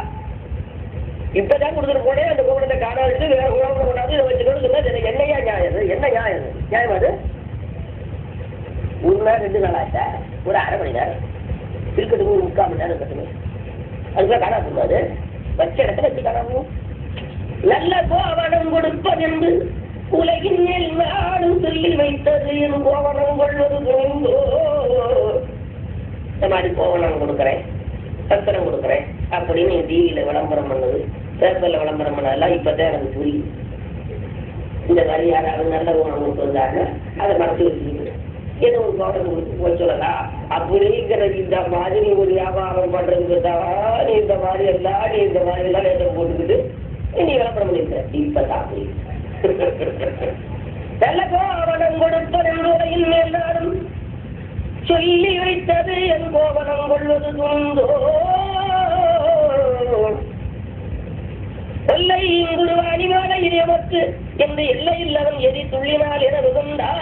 இப்பதான் கொடுத்துட்டு போனே அந்த கோபுரத்தை காண வச்சு வேற கோபுரம் கொண்டாந்து இதை வச்சுக்கணும். என்னையா நியாயம்? என்ன நியாயம்? நியாயம் அது 1 நாள் 2 நாள் ஆச்சா? ஒரு அரை மணி நேரம் இருக்கட்டும், ஒரு 3/4 மணி நேரம் இருக்கட்டும். அதுக்குள்ள காணா போகாது, வச்ச இடத்துல வச்சு காணாமோ. நல்ல கோவணம் கொடுப்பதென்று உலகின் மேல் நாடும் சொல்லி வைத்தது என் கோவணம் கொள்வது போங்கோ. இந்த மாதிரி கோவணம் கொடுக்குறேன், சத்திரம் கொடுக்குறேன் அப்படின்னு டிவியில விளம்பரம் பண்ணது, பேப்பர்ல விளம்பரம் பண்ணதெல்லாம் இப்பதான் எனக்கு புரியும். இந்த மாதிரி யாராவது நல்ல கோவணம் கொடுத்து வந்தாங்க அதை மனசு வச்சுக்கிட்டு ஏதோ ஒரு கோவணம் கொடுத்து போய் சொல்லலாம் அப்படிங்கிறது. இந்த மாதிரி ஒரு வியாபாரம் பண்றதுக்கு தான் நீ இந்த மாதிரி எல்லாம் நீ இந்த மாதிரி எல்லாம் நேரத்தை போட்டுக்கிட்டு நீ விளம்பரம் பண்ணிருக்க. இப்பதான் புரியும். நல்ல கோவணம் கொடுப்பதன் மேல் நாடும் சொல்லி வைத்தது என் கோவணம் கொள்வது துண்டோ. எல்லை இங்குரு அணிவான இறைவற்கு என்று எல்லை இல்லவன் எதி துள்ளினால் என விகுந்தான்.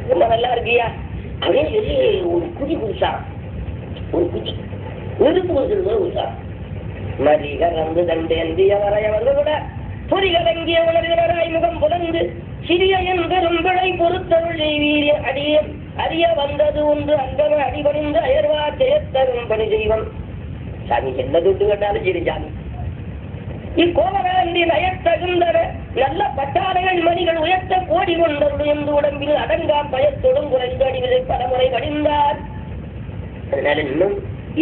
ரொம்ப நல்லா இருக்கியா அப்படின்னு சொல்லி ஒரு குதி குதிச்சா, ஒரு குதி நிறுத்து குதிச்சா. மதிகரந்து தண்டு அந்திய வரைய வந்து விட பொறிகலங்கிய உணர்கிறாய் முகம் புலந்து சிறிய என் பெரும்பிழை பொறுத்தருள் வீரிய அடிய அறிய வந்தது ஒன்று அங்கன அடிபணிந்து அயர்வா செயத்தரும் பணி செய்வன். சாமி என்ன தொட்டு கேட்டாலும் சரி சாமி. இக்கோவராண்டி நயத்தகுந்தன நல்ல பட்டாளைகள் மணிகள் உயர்த்த கோடி கொண்டருள் என்று உடம்பில் அடங்கா பயத்தொடும் குறைந்து அடிவிலை பலமுறை கடிந்தார். அதனால இன்னும்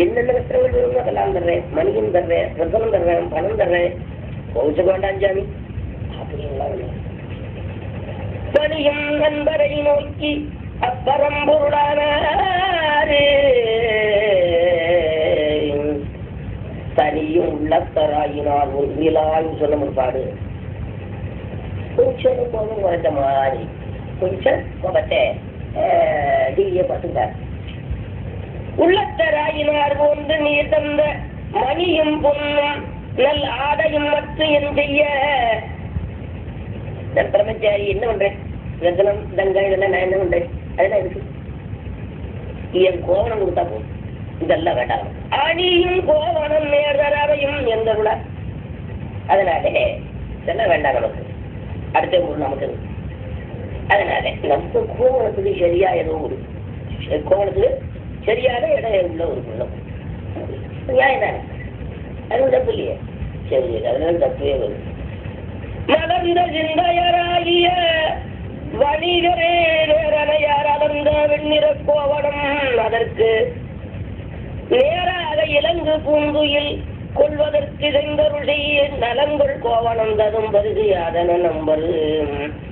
என்னென்ன கஷ்டங்கள் வரும் அதெல்லாம் தர்றேன், மணியும் தர்றேன், ரத்தனம் தர்றேன், பணம் தர்றேன், கோவிச்ச வேண்டாம் சாமி அப்படின்லாம். பணியும் நண்பரை நோக்கி அப்பறம் பொருளானாரு தனியும் உள்ளத்தராயினால் ஒரு வீலாயும் சொல்ல முற்பாடு. கொஞ்சம் கோபம் குறைச்ச மாதிரி கொஞ்சம் கோபத்தை டிவியை பார்த்துட்டார். உள்ளத்தராயினார் போன்று நீ தந்த மணியும் பொண்ணும் நல் ஆடையும் மற்ற என் செய்ய. பிரம்மச்சாரி என்ன பண்றேன், ரத்தனம் தங்கம் இதெல்லாம் நான் என்ன பண்றேன், அதெல்லாம் இருக்கு. என் கோவணம் கொடுத்தா போதும், இதெல்லாம் வேண்டாம். அணியும் கோவணம் நேர்தரவையும் எந்தருள. அதனாலே இதெல்லாம் வேண்டாம் நமக்கு, அடுத்த ஊர் நமக்கு. அதனால நம்ம கோவணத்துக்கு சரியா ஏதோ ஒரு கோவணத்துக்கு சரியான இடம் உள்ள ஒரு குணம் நியாயம் தானே, அதுவும் தப்பு இல்லையே. சரி, அதனால தப்பே வரும். மலர்ந்த சிந்தையராகிய வணிகரே நேரனையார் அலர்ந்த வெண்ணிற கோவணம் அதற்கு நேராக இலங்கு பூங்குயில் கொள்வதற்கு செங்கருள் செய்ய நலங்குள் கோவணம் ததும் பருகையாதன நம்பரு.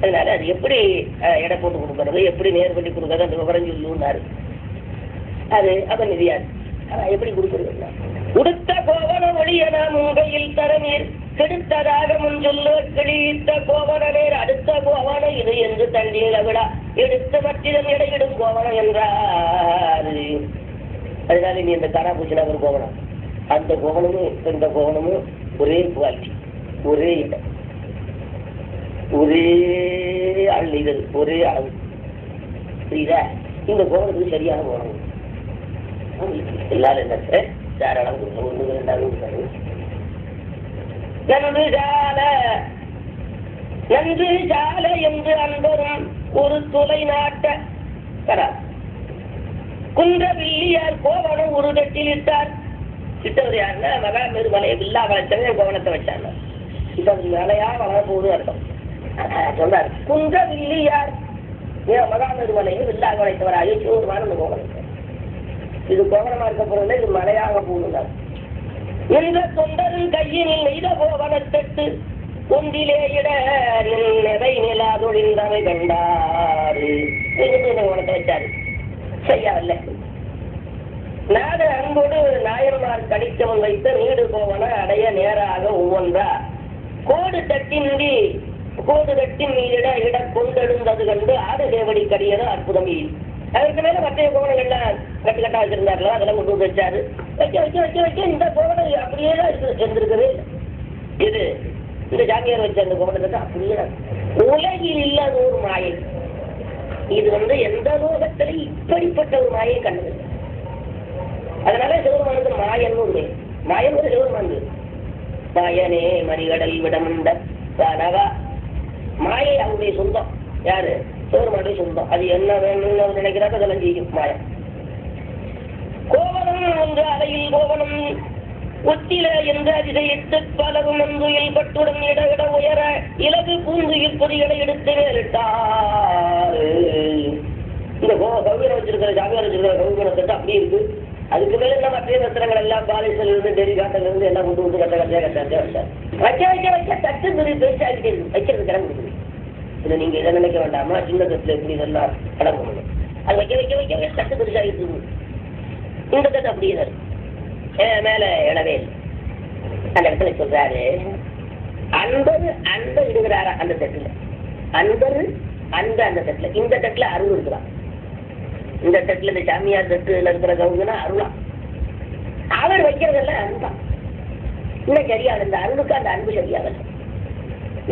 அதனால அது எப்படி எடை போட்டு கொடுக்கறது, எப்படி நேர் பண்ணி கொடுக்கறது அந்த விவரம் சொல்லுன்னாரு. அது அப்ப நிதியாது எப்படி கொடுக்கறது. உடுத்த கோவண ஒளியன முங்கையில் தரநீர் கெடுத்ததாக முன் சொல்ல கிழித்த கோவண நேர் அடுத்த கோவணம் இது என்று தண்ணீர் விழா எடுத்து மற்றிடம் இடையிடும் கோவணம் என்றார். அதனால நீ இந்த காரா பூச்சினா ஒரு கோவணம், அந்த கோவணமும் இந்த கோவணமும் ஒரே குவாலிட்டி, ஒரே இடம், ஒரே ஆள் நெய்தல், ஒரே அளவு. புரியுதா? இந்த கோவணத்துக்கு சரியான கோவணம் எல்லாரும் என்ன தாராளம் கொடுக்கணும். 1 2 கொடுக்கணும். நன்று சால என்று அன்பரும் ஒரு துளை நாட்ட குன்றவில்லியார் கோவணம் ஒரு தட்டில் இட்டார். இட்டவர் யாருன்னா மகாமேரு மலையை வில்லா வளைச்சவன் கோவணத்தை வச்சாங்க. இப்ப அது மலையா வளர போகுது அர்த்தம் சொன்னார். குன்றவில்லியார் மகாமேரு மலையை வில்லா வளைத்தவர் அயோத்தியோருமான கோவணம். இது கோவணமா இருக்க போறதுல இது மலையாக போகுது. இந்த தொண்டரின் கையினில் நெய்த கோவணத்தட்டு ஒன்றிலே இட நிலை நிலாதொழிந்தவை கண்டாரு. கோவணத்தை வச்சாரு, செய்யவில்லை. நாடு அன்போடு நாயன்மார் கடித்தவன் வைத்த நீடு கோவண அடைய நேராக ஒவ்வொன்றா கோடு தட்டின் மீதிட இட கொண்டெழுந்தது கண்டு ஆடு தேவடி கடியது அற்புதம். அதற்கு மேல மற்ற கோவணங்கள்லாம் கட்டு கட்டா வச்சிருந்தார்களோ அதெல்லாம் கொண்டு வந்து வச்சாரு. வைக்க வைக்க வைக்க வைக்க இந்த கோவணம் அப்படி அப்படியே தான் இருக்கு, இருந்திருக்கவே இல்லை. இது இந்த ஜாமியார் வச்ச அந்த கோபுரத்தை அப்படியே உலகில் இல்லாத ஒரு மாயை. இது எந்த லோகத்திலே இப்படிப்பட்ட ஒரு மாயை கண்டது. அதனால சிவருமானுக்கு மாயன் ஒரு மாயன் ஒரு சிவருமானு. மாயனே மறிகடல் விடமுண்ட கனவா. மாயை அவருடைய சொந்தம். யாரு? சிவருமானுடைய சொந்தம். அது என்ன வேணும்னு அவர் நினைக்கிறாங்க, அதெல்லாம் செய்யும் மாயம். கோவனம் ஒன்று அலையில் கோவனம் ஒத்தில என்ற அதிசயித்து பலரும் அந்துயில் பட்டுடன் இட இட உயர இலகு பூந்துயில் பொறிகளை எடுத்து மேலிட்டார். இந்த கௌவியம் வச்சிருக்கிற ஜாமியார் வச்சிருக்கிற கௌவியத்தை அப்படி இருக்கு. அதுக்கு மேல என்ன மற்ற ரத்தனங்கள் எல்லாம் பாலிசல் இருந்து டெரி காட்டில இருந்து எல்லாம் கொண்டு வந்து கட்ட வைக்க வைக்க வைக்க தட்டு பெரிய பெருசாகிட்டே இருக்கு. வைக்கிறது கிளம்புது. இதை நீங்க இதை நினைக்க வேண்டாமா, சின்ன தட்டுல எப்படி இதெல்லாம் கிளம்பணும். அது வைக்க வைக்க வைக்க வைக்க தட்டு பெருசாகிட்டு இருக்கு. இந்த தட்டு அப்படியே தான் இருக்கு. மேல இடவே இல்லை. அந்த இடத்துல சொல்றாரு, அன்பது அன்ப இடுகிறாரா அந்த தட்டுல. அன்பது அன்ப அந்த தட்டுல. இந்த தட்டுல அருள் இருக்கிறான். இந்த தட்டுல இந்த சாமியார் தட்டுல இருக்கிற கவுங்கன்னா அருளா. அவர் வைக்கிறதெல்லாம் அன்பா. இன்னும் சரியாக இந்த அருளுக்கு அந்த அன்பு சரியாக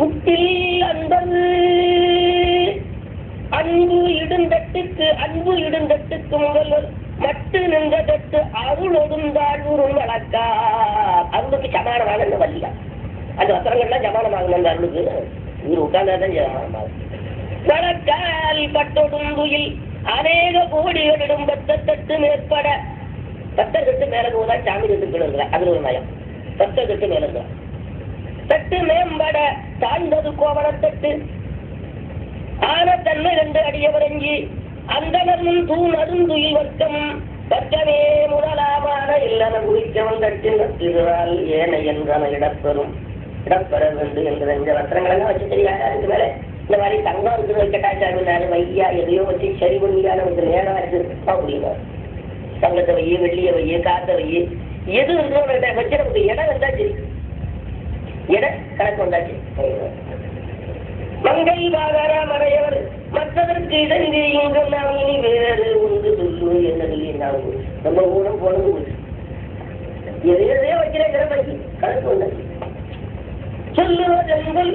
உத்தில் அன்பது அன்பு இடுந்தட்டுக்கு அன்பு இடுந்தட்டுக்கு முதல்வர் மட்டு நின்ற தட்டு அருளொடுந்தாள் வழக்கா. அருளுக்கு சமானமாக இந்த வள்ளியா. அந்த வசனங்கள்லாம் சமானமாகும். அந்த அருளுக்கு இவர் உட்கார்ந்தாதான் சமானமாகும். வழக்கால் பட்டொடுந்துயில் அநேக கோடிகளிடம் பத்த தட்டு மேற்பட. பத்த தட்டு மேல போதா சாமி தட்டு இருக்கிற அதுல ஒரு நயம். பத்த தட்டு மேல இருக்கிற தட்டு மேம்பட தாழ்ந்தது கோவணத்தட்டு ஆன தன்மை கண்டு அடியவரங்கி அந்த முன் தூண் அருந்துயில் வர்க்கம் வர்க்கமே முதலாமான இல்லன குறிக்கவன் தட்டினால் ஏன என்றன இடப்பெறும் இடப்பெற வேண்டும் என்ற இந்த வஸ்திரங்களெல்லாம் வச்சு தெரியாது. அதுக்கு மேல இந்த மாதிரி தங்கம் இருக்குது வைக்கட்டாச்சாரு வையா எதையோ வச்சு சரி பண்ணியான ஒரு நேரம் இருக்கு அப்படின்னா தங்கத்தை வைய வெள்ளிய வைய காத்த வைய எது வச்சு நமக்கு இடம் வந்தாச்சு. இடம் கணக்கு வந்தாச்சு. மங்கை பாகாரா மறையவர் மற்றதற்கு இடங்கே இங்கு நாம் இனி வேறு ஒன்று சொல்லுவோம் என்னது என்ன நம்ம ஊனம் போனது எதையோ வைக்கிறேன் கணக்கு வந்தாச்சு. சொல்லுவதெங்கள்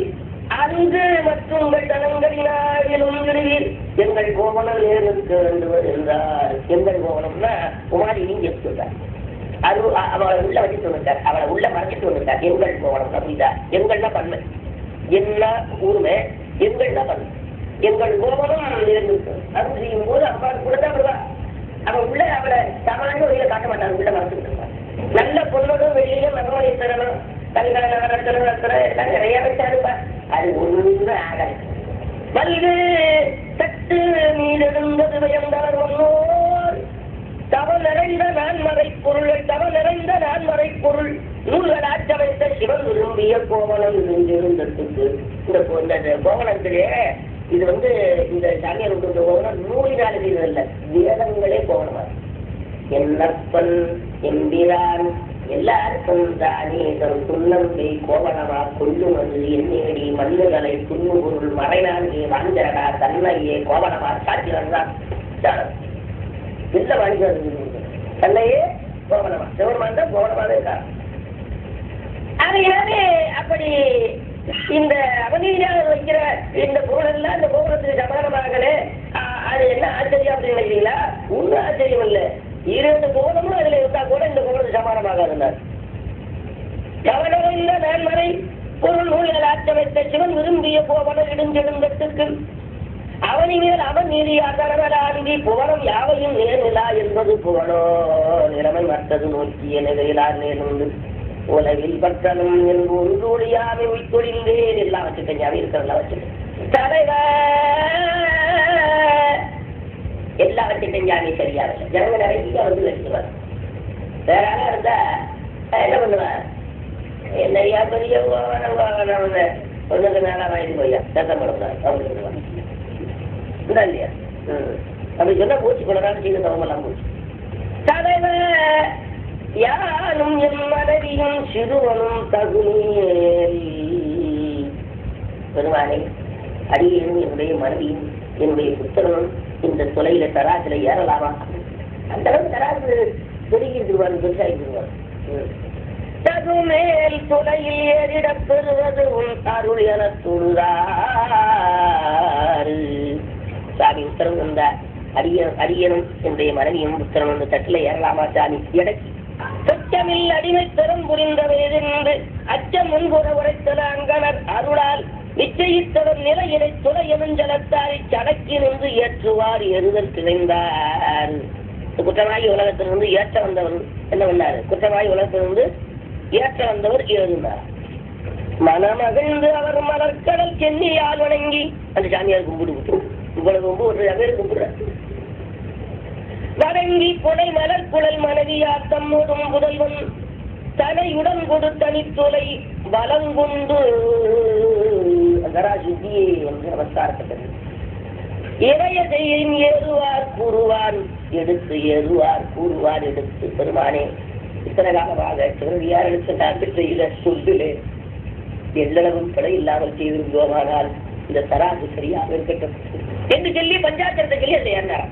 அங்கு மற்றும் தனங்களினாலும் விடுவீர் எங்கள் கோவனம் நேருக்கு வேண்டுவது என்றார். எங்கள் கோவனம்னா குமாரி நீங்க சொல்றார். அது அவளை உள்ள வச்சுட்டு வந்துட்டார். அவளை உள்ள மறைச்சிட்டு வந்துட்டார். எங்கள் கோவனம் அப்படிதா. எங்கள்னா பன்மை என்ன ஊருமே எங்கள்னா பன்மை. எங்கள் கோவனம் நேர்ந்து அது செய்யும் போது அவள் கூடதான் வருவா. அவன் உள்ள அவளை சமாளிக்க வெளியில காட்ட மாட்டாங்க. உள்ள மறைச்சிட்டு இருப்பான். நல்ல பொண்ணோடும் வெளியில மகமலை தரணும் தங்களை நடத்தணும் எல்லாம் நிறைய வச்சாருப்பா. அது ஒன்று ஆகலை. மல்கு சட்டு மீதெழுந்தது பயந்தார் ஒன்னோர் தவ நிறைந்த நான்மறை பொருள் தவ நிறைந்த நான்மறை பொருள் நூல்கள் ஆச்சமைத்த சிவன் விரும்பிய கோவனம் இருந்ததுக்கு இந்த கோவனத்திலே இது இந்த சாமியார் கோவனம் நூலினால் செய்வதில்லை, வேதங்களே கோவனமா. என்னப்பன் எம்பிரான் எல்லாருக்கும் தானே தரும் துன்னம்பை கோவனமா கொள்ளும் அது எண்ணெயடி மண்ணுகளை துண்ணு பொருள் மறைநான்கே வாஞ்சரடா தன்னையே கோவனமா சாட்சிதான் இல்ல வாணிஜர் தன்னையே கோவனமா சிவருமான் தான் கோவனமாக இருக்கா. அதனாலே அப்படி இந்த அவநீதியாக வைக்கிற இந்த பொருள் எல்லாம் இந்த கோபுரத்துக்கு சமானமாகலே. அது என்ன ஆச்சரியம் அப்படின்னு நினைக்கிறீங்களா? ஒன்றும் ஆச்சரியம் இல்லை. 2 கோபமும் அதுல இருந்தா கூட இந்த கோபுரத்துக்கு சமானமாக இருந்தார். கவனமைந்த நான்மறை பொருள் நூல்கள் ஆச்சமைத்த சிவன் விரும்பிய கோவனம் இடுஞ்செடுந்தத்துக்கு அவனி மேல் அவன் நீதி அகரவலாந்தி புவனம் யாவையும் நேர்நிலா என்பது புவனோ நிலைமை மற்றது நோக்கிய நிலையிலார் நேர்ந்து உலகில் பற்றனும் என்பது ஒன்று ஒளியாமை உயிர்த்தொழிந்தேன் எல்லாம் வச்சுட்டேன். யாவை இருக்கிறதெல்லாம் வச்சுட்டேன். தலைவர் எல்லாம் வச்சுட்டேன். ஜாமி சரியாகல. ஜனங்க நிறைய வச்சுருவார். வேற ஆளா இருந்தா என்ன பண்ணுவேன்? என்னையா பெரிய ஒன்றுக்கு மேல வாங்கிட்டு போய்யா சத்தம் பண்ணக்கூடாது அவங்க இல்லையா? அப்படி சொன்னா போச்சு கொள்ளலாம் செய்த தவமெல்லாம் போச்சு. தலைவர் யானும் என் மனைவியும் சிறுவனும் தகுனியேல் பெருமானே அடியேனும் என்னுடைய மனைவியும் என்னுடைய புத்தனும் இந்த தொலையில தராசில ஏறலாமா? அந்த அளவுக்கு தராசு பெருகிருவாரு பெருசாகிருவார். தகு மேல் துளையில் ஏறிடப் பெறுவது உன் அருள் என தொழுதாறு. சாமி உத்தரவு வந்தார். அரியனும் என்னுடைய மனைவியும் உத்தரவு வந்து தட்டில ஏறலாமா சாமி? எடக்கி சொச்சமில் அடிமை திறம் புரிந்த வேதென்று அச்சம் முன்புற உரைத்தல அங்கனர் அருளால் நிச்சயித்தவர் நிலையினை துளை எனுஞ்சலத்தாரை சடக்கி நின்று ஏற்றுவார் எறுதல் கிடைந்தார். குற்றவாளி உலகத்திலிருந்து ஏற்ற வந்தவர் என்ன பண்ணாரு? குற்றவாளி உலகத்திலிருந்து ஏற்ற வந்தவர் எழுந்தார். மனமகிழ்ந்து அவர் மலர்கடல் சென்னியால் வணங்கி அந்த சாமியார் கும்பிடு இவ்வளவு ஒரு பேர் கும்பிடுறார். வணங்கி கொடை மலர் குழல் மனைவியார் தம்மோடும் புதல்வன் தனையுடன் கொடு தனித்துளை வலங்குண்டு சுத்தியே என்று நமஸ்காரப்பட்டது. இறைய செய்யின் ஏறுவார் கூறுவான் எடுத்து ஏறுவார் கூறுவார் எடுத்து. பெருமானே, இத்தனை காலமாக சிவனடியார் எடுத்து நாட்டு செய்த சொல்லிலே எல்லளவும் பிழை இல்லாமல் செய்திருந்தோமானால் இந்த தராசு சரியாக இருக்கட்டும் என்று சொல்லி பஞ்சாச்சரத்தை சொல்லி அதை ஏறினார்.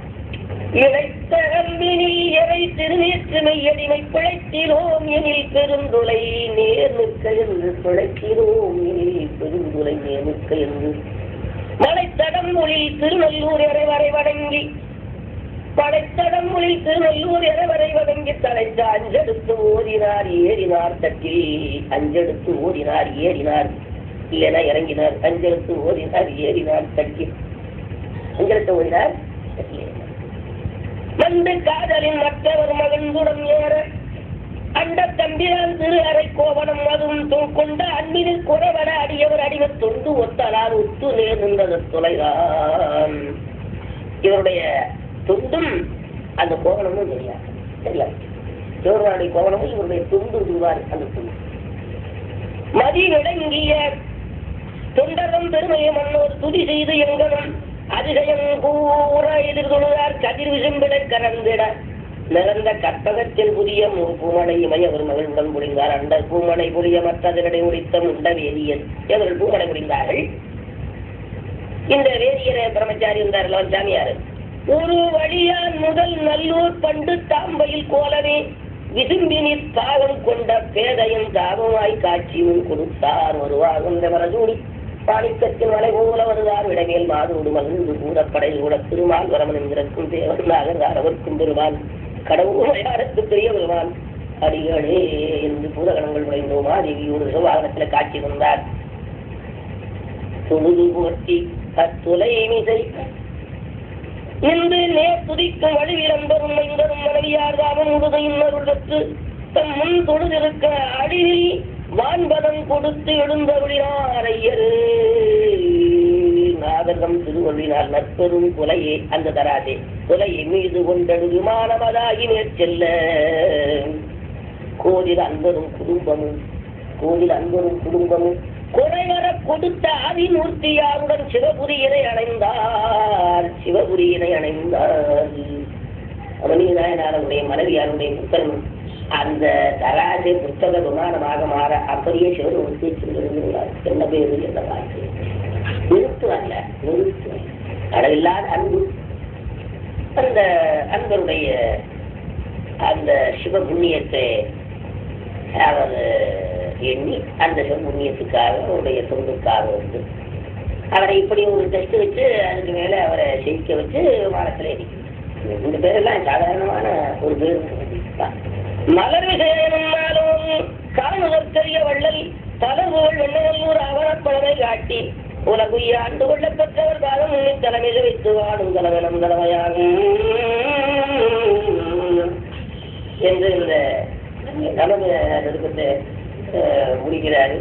இழைத்தகம்பினில் எவை திருநேற்று மெய்யடிமை பிழைத்தினோம் எனில் பெருந்துளை நேர் நிற்க என்று பிழைத்தினோம் எனில் பெருந்துளை நேர் நிற்க என்று மலைத்தடம்பொழில் திருநல்லூர் இறைவரை வணங்கி படைத்தடம்பொழில் திருநல்லூர் இறைவரை வணங்கி தலைத்த அஞ்செடுத்து ஓடினார் ஏறினார் தட்டில். அஞ்செடுத்து ஓடினார் ஏறினார் இல்லைனா இறங்கினார். அஞ்செடுத்து ஓடினார் ஏறினார் தட்டில். அஞ்செடுத்து ஓடினார் வந்து காதலின் மற்றவர் மகன்குடம் ஏற அண்ட தம்பிரான் திரு அறை கோவனம் அதுவும் கொண்ட அன்பினில் குறைவர அடியவர் அடிவ தொண்டு ஒத்தலால் உத்து நேர்ந்தது துளைதான். இவருடைய தொண்டும் அந்த கோவனமும் தெரியாது. இவருடைய கோவனமும் இவருடைய தொண்டு சொல்வார். அந்த தொண்டு மதி விளங்கிய தொண்டரும் பெருமையை மன்னோர் துதி செய்து எங்கனும் அதிசயம் கூற எதிர்கொள்ளார். கதிர் விசும்பிட கறந்திட நிறந்த கற்பகத்தில் புதிய பூமனை இமய ஒரு மகளுடன் புரிந்தார். அந்த பூமனை புரிய மற்றதனை உரித்த உண்ட வேதியர் இவர்கள் பூமனை புரிந்தார்கள். இந்த வேதியரை பிரம்மச்சாரி இருந்தார்கள் சாமியார். ஒரு வழியான் முதல் நல்லூர் பண்டு தாம்பையில் கோலவே விசும்பினில் தாகம் கொண்ட பேதையும் தாகமாய் காட்சியும் கொடுத்தார். வருவார் கொண்ட வரசூடி பாணிக்கத்தின் மலை போல வருவார். இடமேல் மாதோடு மகிழ்ந்து கூடப்படை கூட திருமால் வரமன் என்கிறக்கும் தேவனாக அவருக்கும் பெருமான் கடவுளையாரத்து பெரிய பெருமான் அடிகளே என்று பூதகணங்கள் விளைந்தோமா தேவியோடு சிவவாகனத்தில் காட்சி வந்தார். தொழுது போற்றி கத்துலை மிசை நின்று நேர் துதிக்கும் வழிவிளம்பரும் மைந்தரும் மனைவியார் தாமும் முழுதையும் அருள் பெற்று தம் முன் தொழுதிருக்க அடியில் வான்பதம் கொடுத்து எழுந்தருளினார் ஐயரு. நாதகம் திருவள்ளினால் நற்பெரும் புலையே அந்த தராதே புலையை மீது கொண்டடு விமானமதாகி மேற்செல்ல கோவில் அன்பரும் குடும்பமும் குறைவர கொடுத்த ஆதிமூர்த்தியாருடன் சிவபுரியினை அணைந்தார். அவனி நாயனாருடைய மனைவியாருடைய புத்தகம் அந்த தராசை புத்தக விமானமாக மாற அப்படியே சிவனுக்கு சென்றிருந்தார். என்ன பேரு என்ன வாழ்க்கை நிறுத்துவல்ல அளவில்லாத அன்பு. அந்த அன்பருடைய அந்த சிவ புண்ணியத்தை அவர் எண்ணி அந்த சிவ புண்ணியத்துக்காக அவருடைய தொண்டுக்காக வந்து அவரை இப்படி ஒரு டெஸ்ட் வச்சு அதுக்கு மேல அவரை ஜெயிக்க வச்சு விமானத்தில் ஏறிக்கிறார். இந்த பேரெல்லாம் சாதாரணமான ஒரு பேர் மலர் விஷயமாலும் காணுதற்கரிய வள்ளல் தளர்வுகள் வெண்ணூர் அவரப்பழமை காட்டி உலகுய ஆண்டு கொள்ள பெற்றவர் காலம் முன்னி தலைமையில் வைத்து வாடும் தலைவனம் தலைமையாகும் என்று இந்த நமது நெருக்கத்தை முடிக்கிறாரு.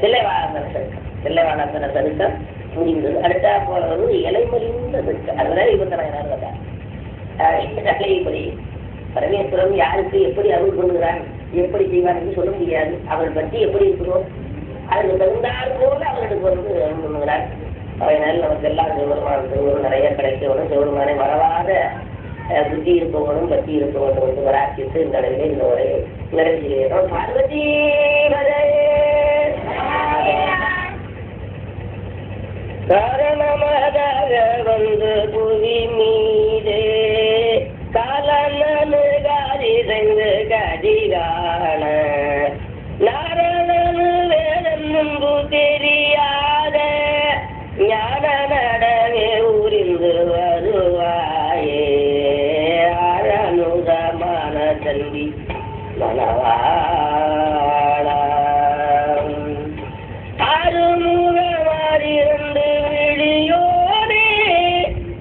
தில்லைவாழந்தன தருக்கம் முடிந்தது. அடுத்தா போறது இலைமறிந்த தருக்கம். அதுவரை இப்படி பரமேஸ்வரன் யாருக்கு எப்படி அருள் பண்ணுகிறான் எப்படி செய்வார் என்று சொல்ல முடியாது. அவள் பற்றி எப்படி இருக்கிறோம் அதுக்கு தகுந்தால் போல அவர்களுக்கு வந்து அருள் பண்ணுகிறார். அதனால் நமக்கு எல்லாம் சிவபெருமான் திருவருள் நிறைய கிடைக்கணும். சிவபெருமானை மறவாத புத்தி இருப்பவனும் பற்றி இருப்பவனும் வந்து வராட்சித்து இந்த அளவிலே இந்த உரையை நிறைவேறுகிறோம். பார்வதி காரணமாக வந்து புவி மீதே காலி செய்து அதிகான நாரணனு வேதம் முன்பு தெரியாத ஞான நடவே உரிந்து வருவாயே அரணுதமான தந்தி மணவாளா ஆறுமுகமாறிரண்டு விழியோனே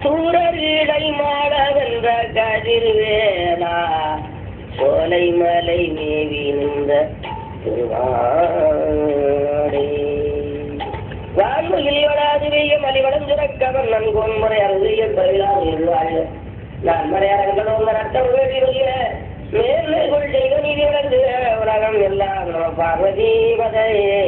சூரர்களை மாளவென்ற கதிர்வேலா சோலை மலை மேவி நின்ற திருவாடே வான்மையில் வளாது வெய்ய மலிவளம் சுரக்கவன் நன்கோன் முறை அருகிய பயிலாக நான் மறையாளர்கள் உங்கள் அர்த்தம் வேண்டிய மேன்மை கொள்கை நீதி வளர்ந்து உலகம் எல்லாம் பார்வதி பதையே